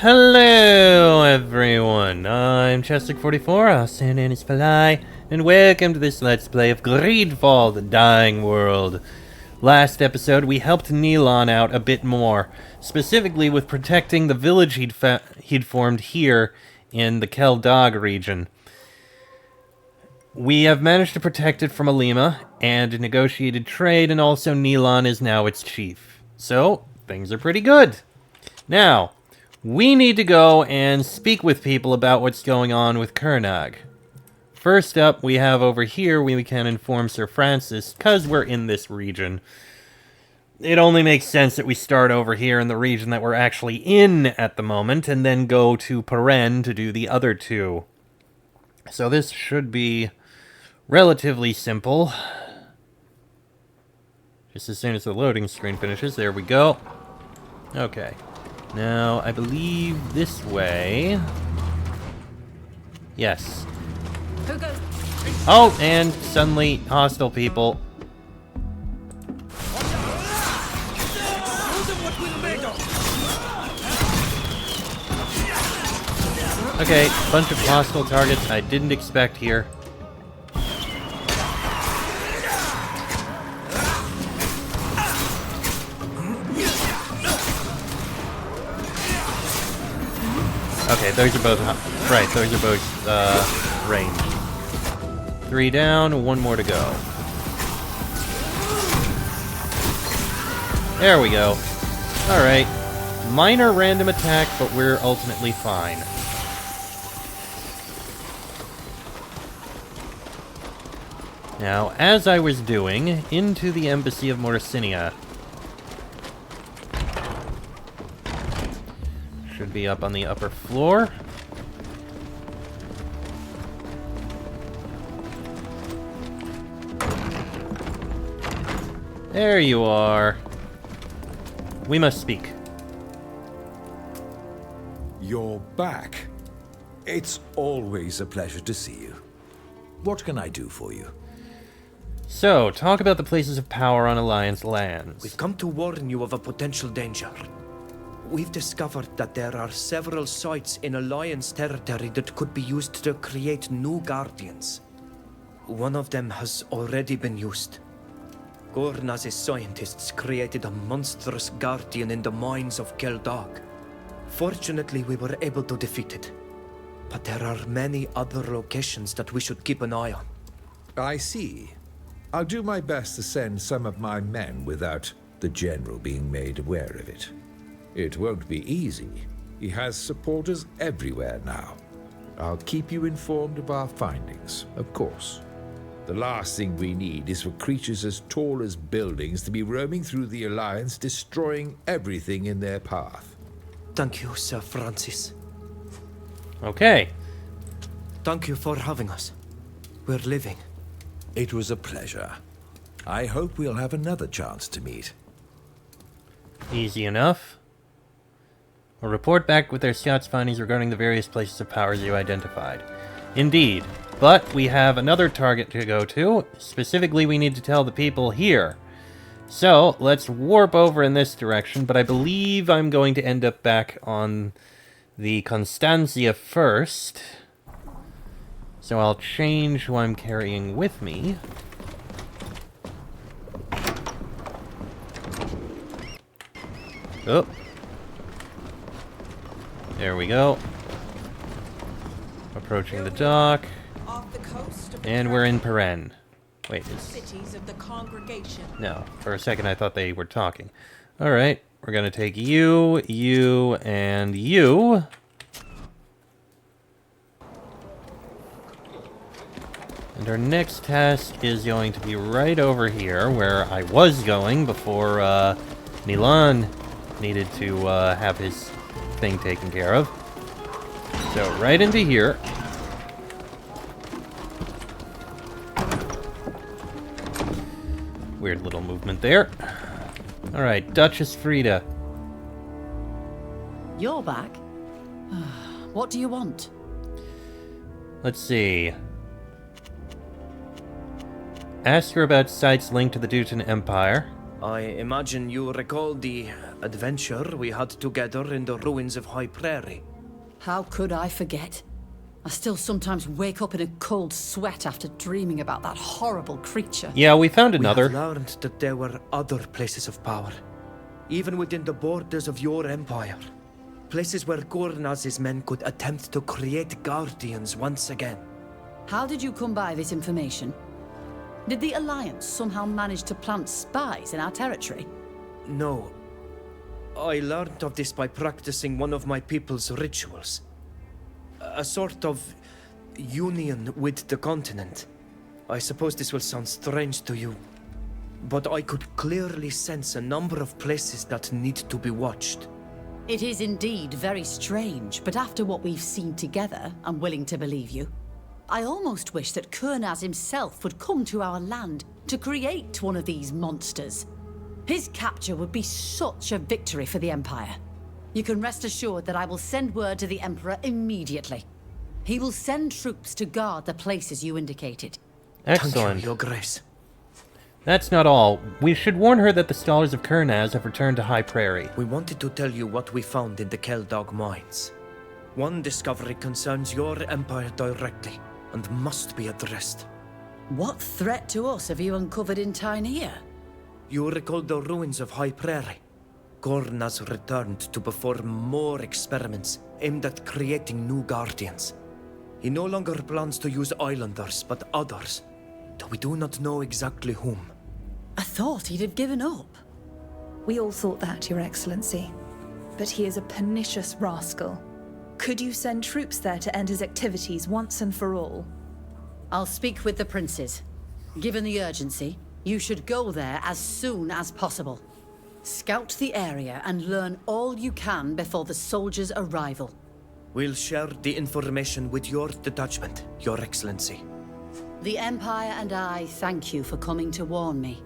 Hello everyone, I'm Chestic44, and welcome to this Let's Play of Greedfall, the Dying World. Last episode we helped Neilon out a bit more, specifically with protecting the village he'd formed here in the Keldog region. We have managed to protect it from Alima, and negotiated trade, and also Neilon is now its chief. So, things are pretty good. Now, we need to go and speak with people about what's going on with Kernag. First up, we have over here, we can inform Sir Francis, because we're in this region. It only makes sense that we start over here in the region that we're actually in at the moment, and then go to Paren to do the other two. So this should be relatively simple. Just as soon as the loading screen finishes, there we go. Okay. Now, I believe this way. Yes. Who goes? Oh, and suddenly hostile people. Okay, bunch of hostile targets I didn't expect here. Okay, those are both right. Those are both ranged. 3 down, 1 more to go. There we go. All right, minor random attack, but we're ultimately fine. Now, as I was doing, into the embassy of Morsinia. Should be up on the upper floor. There you are. We must speak. You're back. It's always a pleasure to see you. What can I do for you? So, talk about the places of power on Alliance lands. We've come to warn you of a potential danger. We've discovered that there are several sites in Alliance territory that could be used to create new Guardians. One of them has already been used. Gornaz's scientists created a monstrous Guardian in the mines of Keldog. Fortunately, we were able to defeat it. But there are many other locations that we should keep an eye on. I see. I'll do my best to send some of my men without the General being made aware of it. It won't be easy. He has supporters everywhere now. I'll keep you informed of our findings, of course. The last thing we need is for creatures as tall as buildings to be roaming through the Alliance, destroying everything in their path. Thank you, Sir Francis. Okay. Thank you for having us. We're leaving. It was a pleasure. I hope we'll have another chance to meet. Easy enough. We'll report back with their scouts' findings regarding the various places of powers you identified. Indeed. But we have another target to go to. Specifically, we need to tell the people here. So, let's warp over in this direction, but I believe I'm going to end up back on the Constantia first. So I'll change who I'm carrying with me. Oh. There we go. Approaching the dock. And we're in Paren. Wait, Cities of the congregation. no, for a second I thought they were talking. Alright, we're gonna take you, you, and you. And our next task is going to be right over here, where I was going before Milan needed to have his thing taken care of. So right into here. Weird little movement there. Alright, Duchess Frida. You're back? What do you want? Let's see. Ask her about sites linked to the Dutan Empire. I imagine you recall the adventure we had together in the ruins of High Prairie. How could I forget? I still sometimes wake up in a cold sweat after dreaming about that horrible creature. Yeah, we found We another. have learned that there were other places of power, even within the borders of your empire. Places where Gornaz's men could attempt to create guardians once again. How did you come by this information? Did the Alliance somehow manage to plant spies in our territory? No. I learned of this by practicing one of my people's rituals. A sort of union with the continent. I suppose this will sound strange to you, but I could clearly sense a number of places that need to be watched. It is indeed very strange, but after what we've seen together, I'm willing to believe you. I almost wish that Kurnaz himself would come to our land to create one of these monsters. His capture would be such a victory for the Empire. You can rest assured that I will send word to the Emperor immediately. He will send troops to guard the places you indicated. Excellent. Thank you, Your Grace. That's not all. We should warn her that the scholars of Kurnaz have returned to High Prairie. We wanted to tell you what we found in the Keldog mines. One discovery concerns your empire directly and must be addressed. What threat to us have you uncovered in Tynea? You recall the ruins of High Prairie? Gornaz returned to perform more experiments aimed at creating new guardians. He no longer plans to use islanders, but others, though we do not know exactly whom. I thought he'd have given up. We all thought that, Your Excellency. But he is a pernicious rascal. Could you send troops there to end his activities once and for all? I'll speak with the princes. Given the urgency, you should go there as soon as possible. Scout the area and learn all you can before the soldiers' arrival. We'll share the information with your detachment, Your Excellency. The Empire and I thank you for coming to warn me.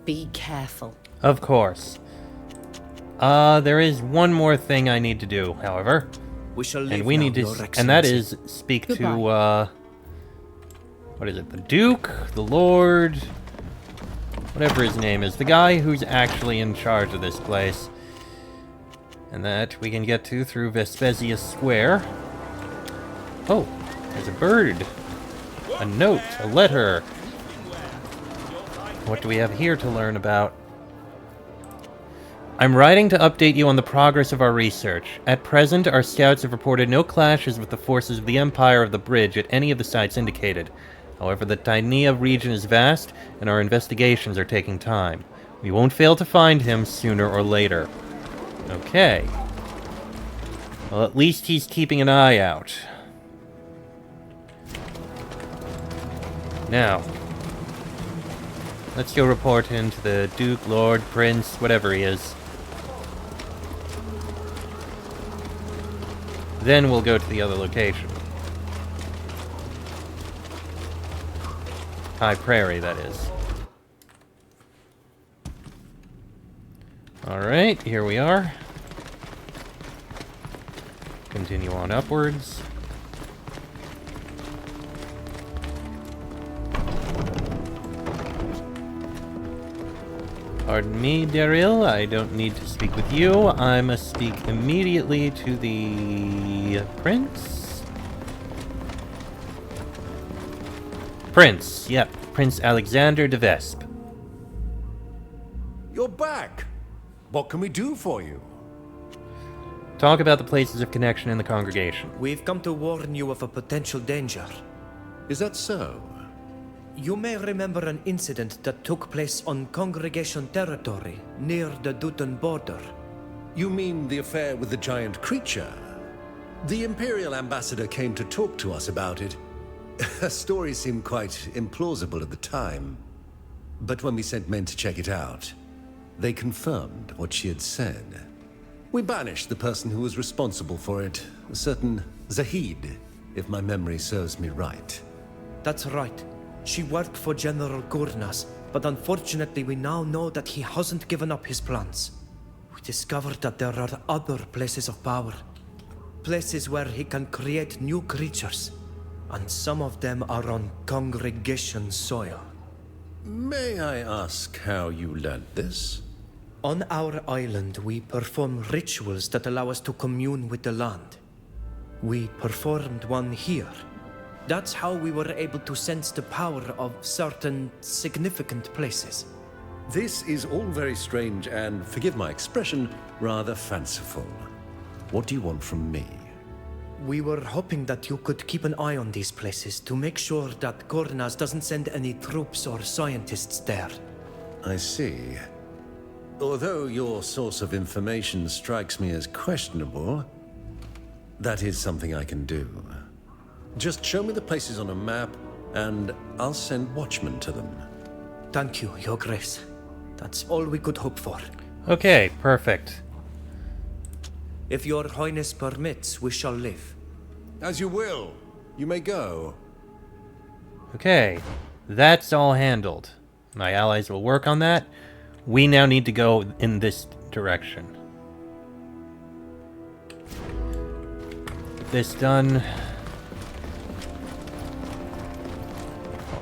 Be careful. Of course. There is one more thing I need to do, however. We shall leave And we now, need to, Your Excellency. and that is speak to, Goodbye. what is it, the Duke, the Lord, whatever his name is, the guy who's actually in charge of this place. And that we can get to through Vespasius Square. Oh, there's a bird. A note, a letter. What do we have here to learn about? I'm writing to update you on the progress of our research. At present, our scouts have reported no clashes with the forces of the Empire of the Bridge at any of the sites indicated. However, the Tynea region is vast, and our investigations are taking time. We won't fail to find him sooner or later. Okay. Well, at least he's keeping an eye out. Now, let's go report him to the Duke, Lord, Prince, whatever he is. Then we'll go to the other location. High Prairie, that is. Alright, here we are. Continue on upwards. Pardon me, Daryl, I don't need to speak with you. I must speak immediately to the Prince? Prince, yep. Prince Alexander de Vespe. You're back. What can we do for you? Talk about the places of connection in the congregation. We've come to warn you of a potential danger. Is that so? You may remember an incident that took place on congregation territory near the Dutan border. You mean the affair with the giant creature? The Imperial Ambassador came to talk to us about it. Her story seemed quite implausible at the time. But when we sent men to check it out, they confirmed what she had said. We banished the person who was responsible for it, a certain Zahid, if my memory serves me right. That's right. She worked for General Gurnaz, but unfortunately we now know that he hasn't given up his plans. We discovered that there are other places of power. Places where he can create new creatures. And some of them are on congregation soil. May I ask how you learned this? On our island, we perform rituals that allow us to commune with the land. We performed one here. That's how we were able to sense the power of certain significant places. This is all very strange and, forgive my expression, rather fanciful. What do you want from me? We were hoping that you could keep an eye on these places to make sure that Gornaz doesn't send any troops or scientists there. I see. Although your source of information strikes me as questionable, that is something I can do. Just show me the places on a map, and I'll send watchmen to them. Thank you, Your Grace. That's all we could hope for. Okay, perfect. If Your Highness permits, we shall leave. As you will. You may go. Okay, that's all handled. My allies will work on that. We now need to go in this direction. Get this done.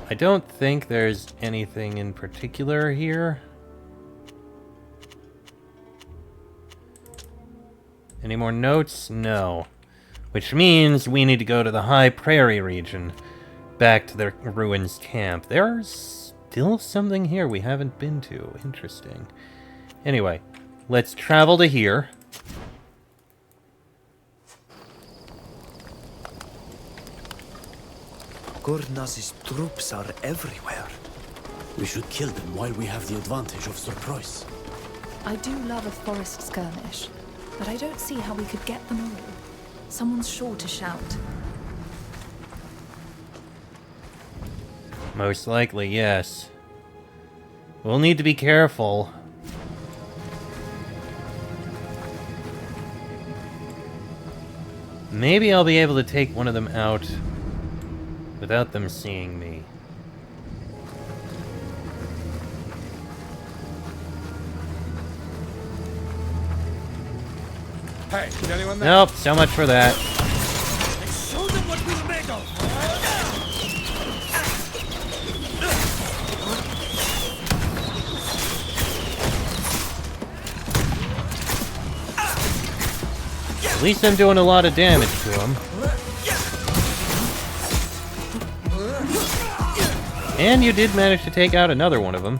I don't think there's anything in particular here. Any more notes? No. Which means we need to go to the High Prairie region. Back to the ruins camp. There's still something here we haven't been to. Interesting. Anyway, let's travel to here. Gornaz's troops are everywhere. We should kill them while we have the advantage of surprise. I do love a forest skirmish, but I don't see how we could get them all. Someone's sure to shout. Most likely, yes. We'll need to be careful. Maybe I'll be able to take one of them out without them seeing me. Hey, is anyone there? Nope, so much for that. Show them what we're made of! At least I'm doing a lot of damage to him. And you did manage to take out another one of them.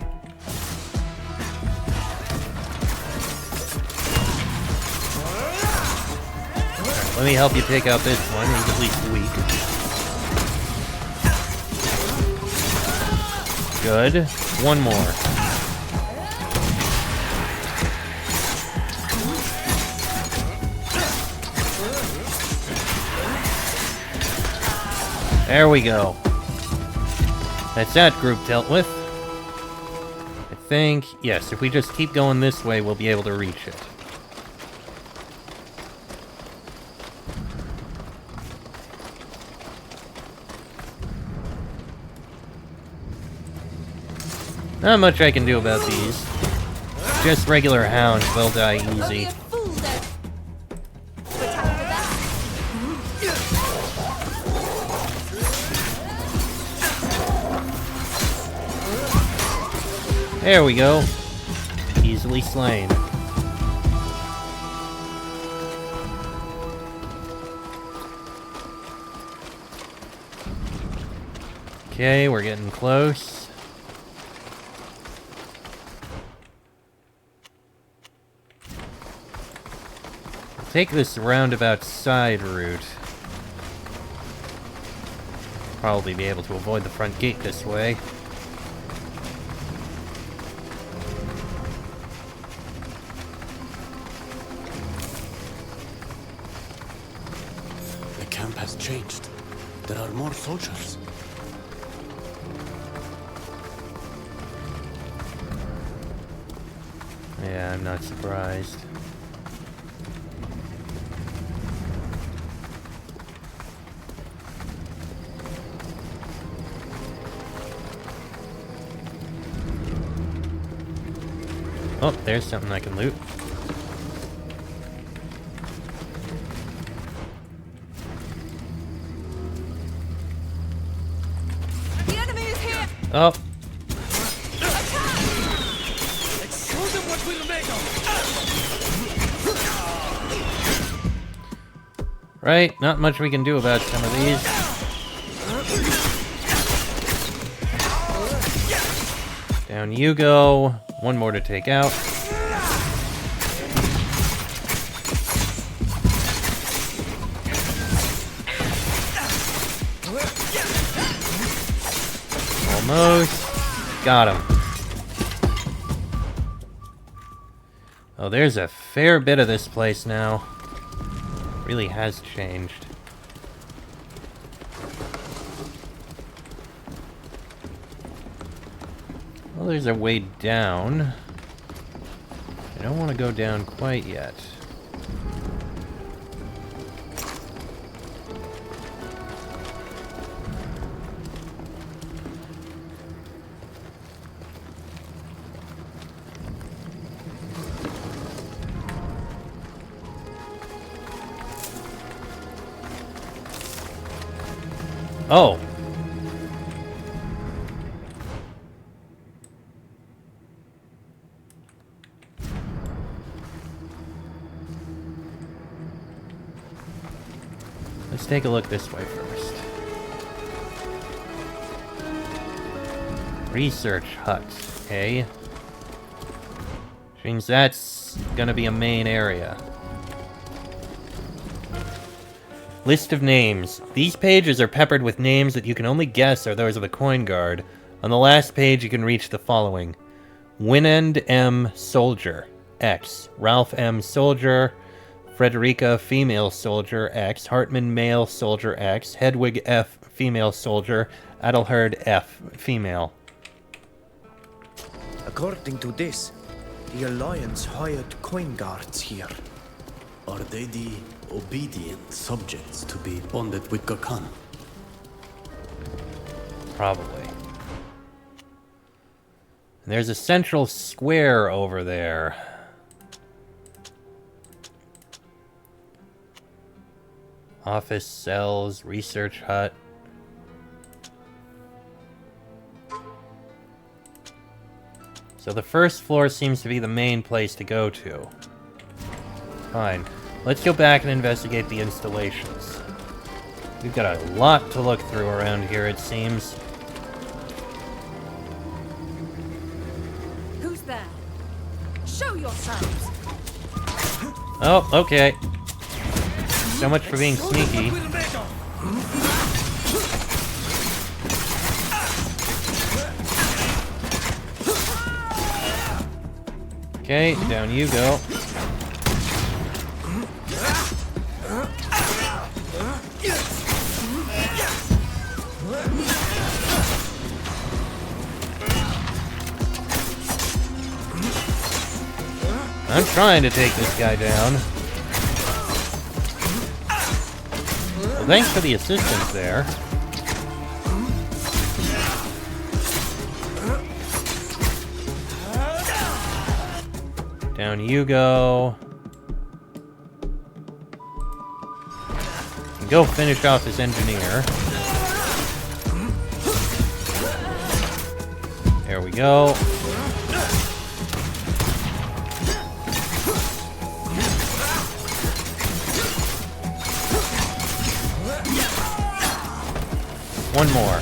Let me help you take out this one. He's at least weak. Good. One more. There we go. That's that group dealt with. I think, yes, if we just keep going this way, we'll be able to reach it. Not much I can do about these. Just regular hounds, they'll die easy. There we go. Easily slain. Okay, we're getting close. I'll take this roundabout side route. Probably be able to avoid the front gate this way. The camp has changed. There are more soldiers. Yeah, I'm not surprised. Oh, there's something I can loot. The enemy is here! Oh, Right? Not much we can do about some of these. Down you go. One more to take out. Almost. Got him. Oh, there's a fair bit of this place now. Really has changed. Well, there's a way down. I don't want to go down quite yet. Oh. Let's take a look this way first. Research hut, eh? Which means that's gonna be a main area. List of names. These pages are peppered with names that you can only guess are those of the coin guard. On the last page, you can reach the following: Winend M. Soldier, X. Ralph M. Soldier, Frederica Female Soldier, X. Hartman Male Soldier, X. Hedwig F. Female Soldier, Adelherd F. Female. According to this, the Alliance hired coin guards here. Are they the obedient subjects to be bonded with Gurkhan? Probably. And there's a central square over there. Office, cells, research hut. So the first floor seems to be the main place to go to. Fine. Let's go back and investigate the installations. We've got a lot to look through around here, it seems. Who's there? Show yourselves! Oh, okay. So much for being sneaky. Okay, down you go. I'm trying to take this guy down. Well, thanks for the assistance there. Down you go. And go finish off this engineer. There we go. One more.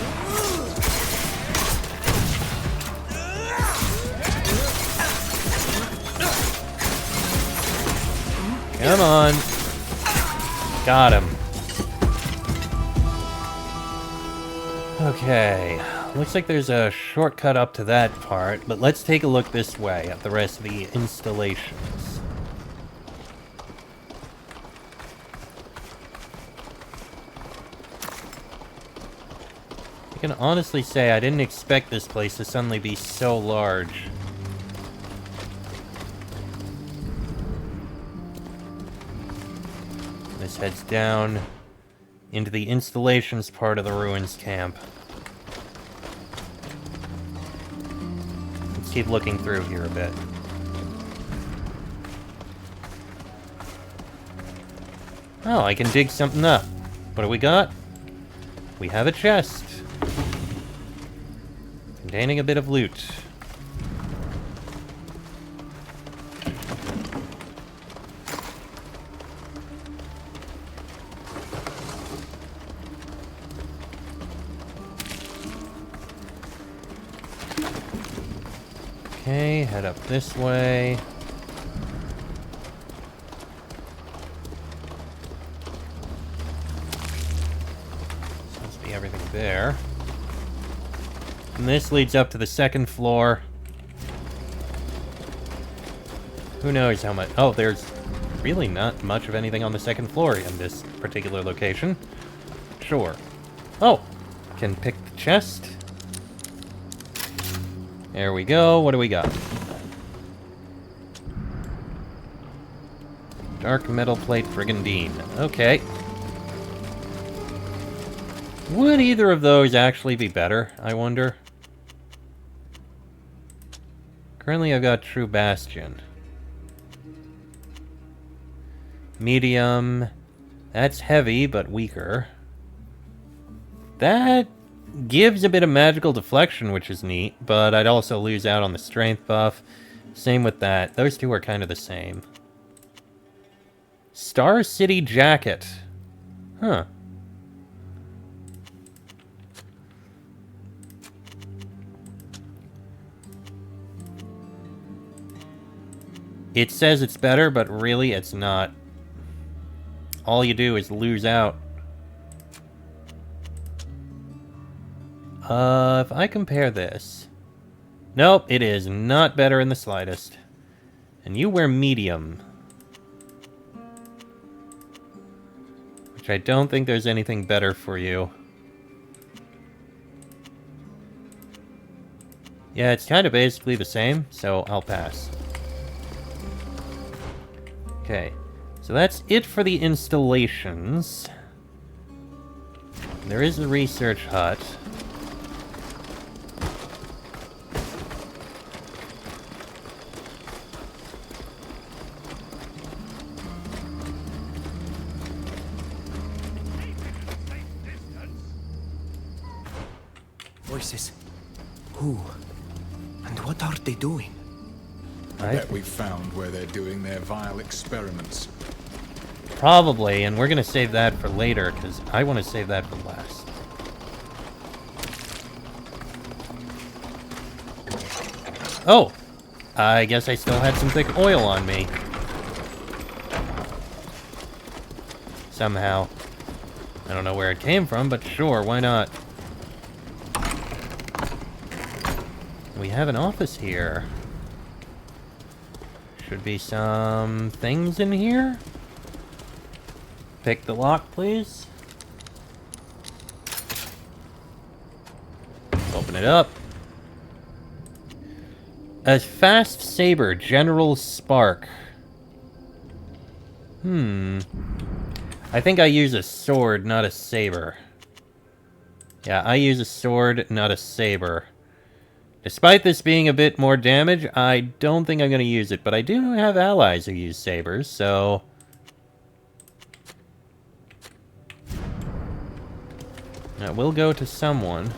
Come on. Got him. Okay. Looks like there's a shortcut up to that part, but let's take a look this way at the rest of the installations. I can honestly say I didn't expect this place to suddenly be so large. This heads down into the installations part of the ruins camp. Let's keep looking through here a bit. Oh, I can dig something up. What do we got? We have a chest containing a bit of loot. Okay, head up this way. Supposed to be everything there. And this leads up to the second floor. Who knows how much... Oh, there's really not much of anything on the second floor in this particular location. Sure. Oh! Can pick the chest. There we go. What do we got? Dark metal plate brigandine. Okay. Would either of those actually be better, I wonder? Currently I've got True Bastion. Medium. That's heavy, but weaker. That gives a bit of magical deflection, which is neat, but I'd also lose out on the strength buff. Same with that. Those two are kind of the same. Star City Jacket. Huh. It says it's better, but really it's not. All you do is lose out. If I compare this... Nope, it is not better in the slightest. And you wear medium. Which I don't think there's anything better for you. Yeah, it's kind of basically the same, so I'll pass. Okay, so that's it for the installations. There is the research hut. Voices. Who? And what are they doing? I bet we've found where they're doing their vile experiments. Probably, and we're gonna save that for later, because I want to save that for last. Oh! I guess I still had some thick oil on me. Somehow. I don't know where it came from, but sure, why not? We have an office here. Should be some things in here. Pick the lock, please. Open it up. A fast saber, General Spark. I think I use a sword, not a saber. Yeah, I use a sword, not a saber. Despite this being a bit more damage, I don't think I'm going to use it, but I do have allies who use sabers, so... That will go to someone.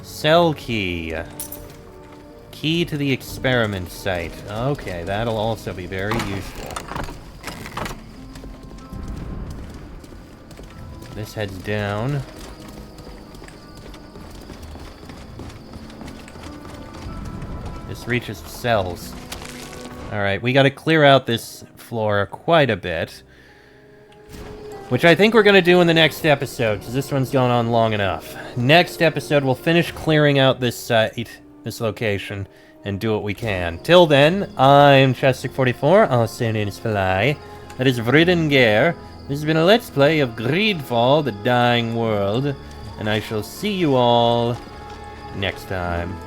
Cell key. Key to the experiment site. Okay, that'll also be very useful. This heads down. This reaches the cells. Alright, we gotta clear out this floor quite a bit. Which I think we're gonna do in the next episode, because this one's gone on long enough. Next episode, we'll finish clearing out this site, this location, and do what we can. Till then, I'm Chestic44, also known as Fly. That is Vridengeir. This has been a Let's Play of Greedfall, the Dying World, and I shall see you all next time.